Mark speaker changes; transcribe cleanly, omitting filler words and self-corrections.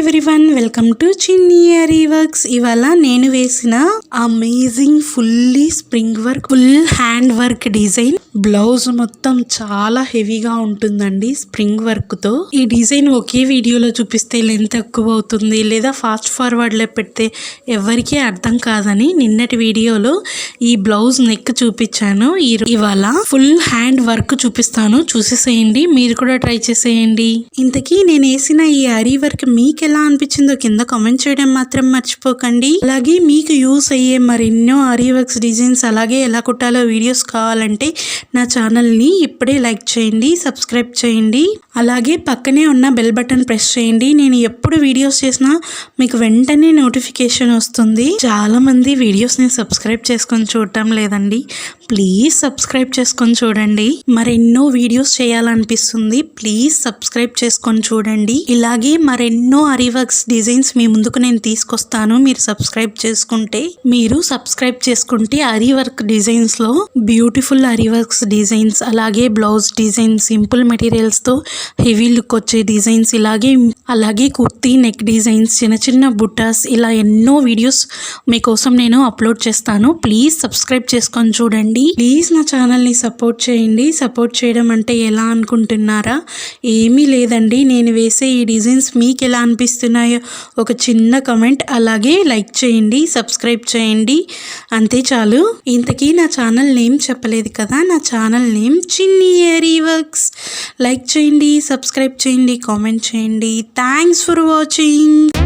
Speaker 1: Everyone, welcome to చిన్ని ఆరి works. ఇవాళ నేను వేసిన amazing fully spring work full hand work design blouse మొత్తం చాలా హెవీగా ఉంటుందండి. స్ప్రింగ్ వర్క్ తో ఈ డిజైన్ ఒకే వీడియోలో చూపిస్తే లెంత్ ఎక్కువ అవుతుంది, లేదా ఫాస్ట్ ఫార్వర్డ్ లో పెడితే ఎవరికీ అర్థం కాదని నిన్నటి వీడియోలో ఈ బ్లౌజ్ నెక్ చూపించాను. ఇవాళ ఫుల్ హ్యాండ్ వర్క్ చూపిస్తాను, చూసేసేయండి. మీరు కూడా ట్రై చేసేయండి. ఇంతకీ నేను వేసిన ఈ ఆరి వర్క్ మీకు ఎలా అనిపించిందో కింద కామెంట్ చేయడం మాత్రం మర్చిపోకండి. అలాగే మీకు యూస్ అయ్యే మరెన్నో ఆరి వర్క్స్ డిజైన్స్ అలాగే ఎలా కుట్టాలో వీడియోస్ కావాలంటే నా ఛానల్ని ఇప్పుడే లైక్ చేయండి, సబ్స్క్రైబ్ చేయండి. అలాగే పక్కనే ఉన్న బెల్ బటన్ ప్రెస్ చేయండి. నేను ఎప్పుడు వీడియోస్ చేసినా మీకు వెంటనే నోటిఫికేషన్ వస్తుంది. చాలా మంది వీడియోస్ని సబ్స్క్రైబ్ చేసుకొని చూడటం లేదండి. ప్లీజ్ సబ్స్క్రైబ్ చేసుకొని చూడండి. మరెన్నో వీడియోస్ చేయాలనిపిస్తుంది. ప్లీజ్ సబ్స్క్రైబ్ చేసుకొని చూడండి. ఇలాగే మరెన్నో ఆరి వర్క్స్ డిజైన్స్ మీ ముందుకు నేను తీసుకొస్తాను. మీరు సబ్స్క్రైబ్ చేసుకుంటే ఆరి వర్క్ డిజైన్స్ లో బ్యూటిఫుల్ ఆరి వర్క్స్ డిజైన్స్, అలాగే బ్లౌజ్ డిజైన్, సింపుల్ మెటీరియల్స్ తో హెవీ లుక్ వచ్చే డిజైన్స్, అలాగే కుర్తీ నెక్ డిజైన్స్, చిన్న చిన్న బుట్టాస్, ఇలా ఎన్నో వీడియోస్ మీకోసం నేను అప్లోడ్ చేస్తాను. ప్లీజ్ సబ్స్క్రైబ్ చేసుకొని చూడండి. ప్లీజ్ నా ఛానల్ని సపోర్ట్ చేయండి. సపోర్ట్ చేయడం అంటే ఎలా అనుకుంటున్నారా? ఏమీ లేదండి. నేను వేసే ఈ డిజైన్స్ మీకు ఎలా అనిపిస్తున్నాయో ఒక చిన్న కమెంట్, అలాగే లైక్ చేయండి, సబ్స్క్రైబ్ చేయండి, అంతే చాలు. ఇంతకీ నా ఛానల్ నేమ్ చెప్పలేదు కదా. నా ఛానల్ నేమ్ చిన్ని ఆరి వర్క్స్. లైక్ చేయండి, సబ్స్క్రైబ్ చేయండి, కామెంట్ చేయండి. Thanks for watching.